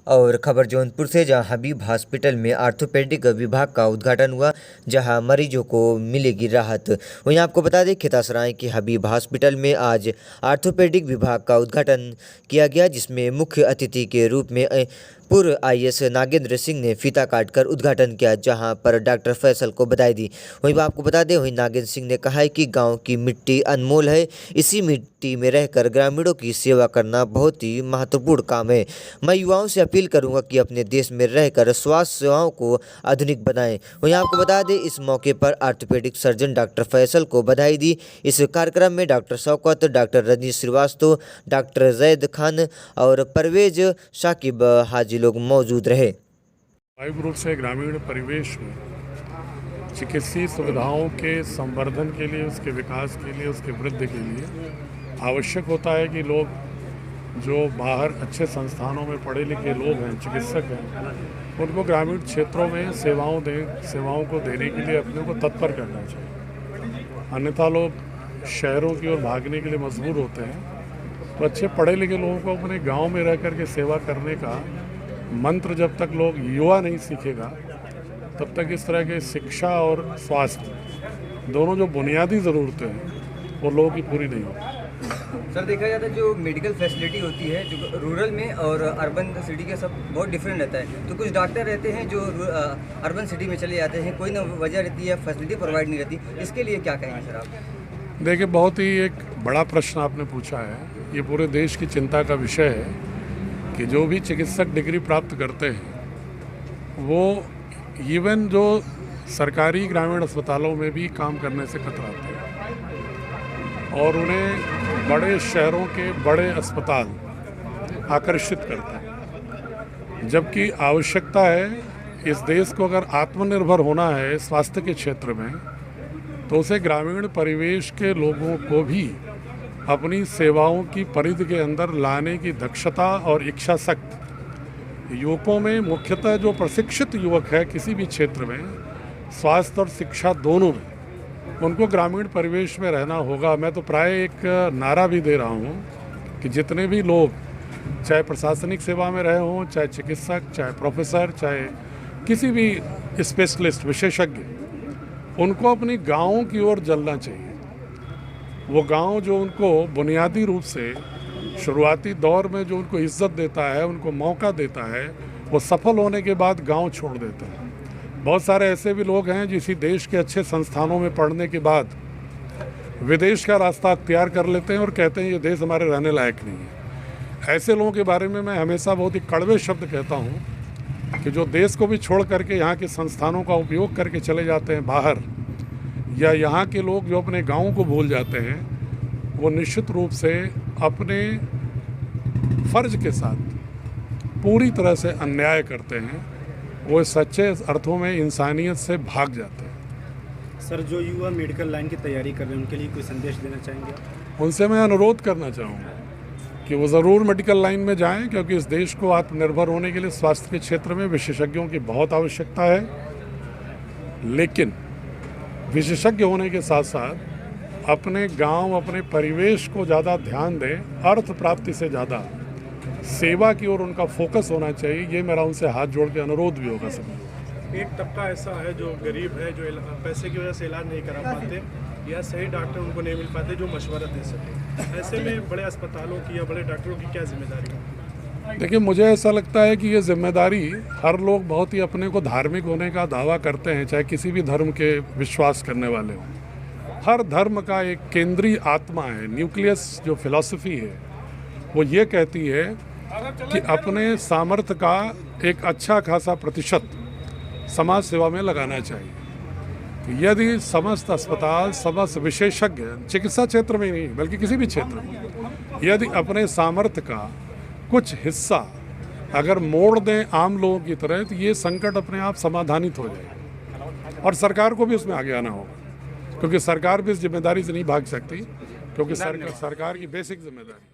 और खबर जौनपुर से, जहां हबीब हॉस्पिटल में आर्थोपेडिक विभाग का उद्घाटन हुआ, जहां मरीजों को मिलेगी राहत। वहीं आपको बता दें, खितासराय के हबीब हॉस्पिटल में आज आर्थोपेडिक विभाग का उद्घाटन किया गया, जिसमें मुख्य अतिथि के रूप में पूर्व आईएएस नागेंद्र सिंह ने फीता काटकर उद्घाटन किया, जहां पर डॉक्टर फैसल को बधाई दी। वहीं आपको बता दें, वहीं नागेंद्र सिंह ने कहा है कि गाँव की मिट्टी अनमोल है, इसी मिट्टी में रहकर ग्रामीणों की सेवा करना बहुत ही महत्वपूर्ण काम है। मैं युवाओं से अपील करूंगा कि अपने देश में रहकर स्वास्थ्य सेवाओं को आधुनिक बनाएं। वहीं आपको बता दें, इस मौके पर आर्थोपेडिक सर्जन डॉक्टर फैसल को बधाई दी। इस कार्यक्रम में doctor Shaukat, doctor Rajneesh Srivastava, doctor Zaid Khan और परवेज शाकिब हाजी लोग मौजूद रहे। स्वाभाविक रूप से ग्रामीण परिवेश में चिकित्सीय सुविधाओं के संवर्धन के लिए, उसके विकास के लिए, उसके वृद्धि के लिए आवश्यक होता है कि लोग जो बाहर अच्छे संस्थानों में पढ़े लिखे लोग हैं, चिकित्सक हैं, उनको ग्रामीण क्षेत्रों में सेवाओं को देने के लिए अपने को तत्पर करना चाहिए। अन्यथा लोग शहरों की ओर भागने के लिए मजबूर होते हैं। तो अच्छे पढ़े लिखे लोगों को अपने गांव में रह कर के सेवा करने का मंत्र जब तक लोग युवा नहीं सीखेगा, तब तक इस तरह के शिक्षा और स्वास्थ्य दोनों जो बुनियादी ज़रूरतें हैं वो लोगों की पूरी नहीं होती। सर, देखा जाता है जो मेडिकल फैसिलिटी होती है जो रूरल में और अर्बन सिटी के सब बहुत डिफरेंट रहता है। तो कुछ डॉक्टर रहते हैं जो अर्बन सिटी में चले जाते हैं, कोई ना वजह रहती है, फैसिलिटी प्रोवाइड नहीं रहती। इसके लिए क्या कहेंगे सर आप? देखिए, बहुत ही एक बड़ा प्रश्न आपने पूछा है। ये पूरे देश की चिंता का विषय है कि जो भी चिकित्सक डिग्री प्राप्त करते हैं वो इवन जो सरकारी ग्रामीण अस्पतालों में भी काम करने से कतराते हैं और उन्हें बड़े शहरों के बड़े अस्पताल आकर्षित करते हैं। जबकि आवश्यकता है, इस देश को अगर आत्मनिर्भर होना है स्वास्थ्य के क्षेत्र में, तो उसे ग्रामीण परिवेश के लोगों को भी अपनी सेवाओं की परिधि के अंदर लाने की दक्षता और इच्छा शक्ति युवकों में, मुख्यतः जो प्रशिक्षित युवक है किसी भी क्षेत्र में, स्वास्थ्य और शिक्षा दोनों में, उनको ग्रामीण परिवेश में रहना होगा। मैं तो प्राय एक नारा भी दे रहा हूँ कि जितने भी लोग चाहे प्रशासनिक सेवा में रहे हों, चाहे चिकित्सक, चाहे प्रोफेसर, चाहे किसी भी स्पेशलिस्ट विशेषज्ञ, उनको अपनी गाँव की ओर जलना चाहिए। वो गांव जो उनको बुनियादी रूप से शुरुआती दौर में जो उनको इज्जत देता है, उनको मौका देता है, वो सफल होने के बाद गांव छोड़ देते हैं। बहुत सारे ऐसे भी लोग हैं जिसी देश के अच्छे संस्थानों में पढ़ने के बाद विदेश का रास्ता अख्तियार कर लेते हैं और कहते हैं ये देश हमारे रहने लायक नहीं है। ऐसे लोगों के बारे में मैं हमेशा बहुत ही कड़वे शब्द कहता हूँ कि जो देश को भी छोड़ करके यहाँ के संस्थानों का उपयोग करके चले जाते हैं बाहर, या यहाँ के लोग जो अपने गाँव को भूल जाते हैं, वो निश्चित रूप से अपने फर्ज के साथ पूरी तरह से अन्याय करते हैं। वो सच्चे अर्थों में इंसानियत से भाग जाते हैं। सर, जो युवा मेडिकल लाइन की तैयारी कर रहे हैं उनके लिए कोई संदेश देना चाहेंगे? उनसे मैं अनुरोध करना चाहूँगा कि वो ज़रूर मेडिकल लाइन में जाएं, क्योंकि इस देश को आत्मनिर्भर होने के लिए स्वास्थ्य के क्षेत्र में विशेषज्ञों की बहुत आवश्यकता है। लेकिन विशेषज्ञ होने के साथ साथ अपने गांव, अपने परिवेश को ज़्यादा ध्यान दें, अर्थ प्राप्ति से ज़्यादा सेवा की ओर उनका फोकस होना चाहिए। ये मेरा उनसे हाथ जोड़ के अनुरोध भी होगा सर। एक तबका ऐसा है जो गरीब है, जो पैसे की वजह से इलाज नहीं करा पाते या सही डॉक्टर उनको नहीं मिल पाते जो मशवरा दे सके। ऐसे में बड़े अस्पतालों की या बड़े डॉक्टरों की क्या जिम्मेदारी है? देखिए, मुझे ऐसा लगता है कि ये जिम्मेदारी, हर लोग बहुत ही अपने को धार्मिक होने का दावा करते हैं, चाहे किसी भी धर्म के विश्वास करने वाले हों। हर धर्म का एक केंद्रीय आत्मा है, न्यूक्लियस जो फिलॉसफी है वो ये कहती है कि अपने सामर्थ्य का एक अच्छा खासा प्रतिशत समाज सेवा में लगाना चाहिए। यदि समस्त अस्पताल, समस्त विशेषज्ञ, चिकित्सा क्षेत्र में नहीं बल्कि किसी भी क्षेत्र में, यदि अपने सामर्थ्य का कुछ हिस्सा अगर मोड़ दें आम लोगों की तरह, तो ये संकट अपने आप समाधानित हो जाएगा। और सरकार को भी उसमें आगे आना होगा, क्योंकि सरकार भी इस जिम्मेदारी से नहीं भाग सकती, क्योंकि सरकार की बेसिक जिम्मेदारी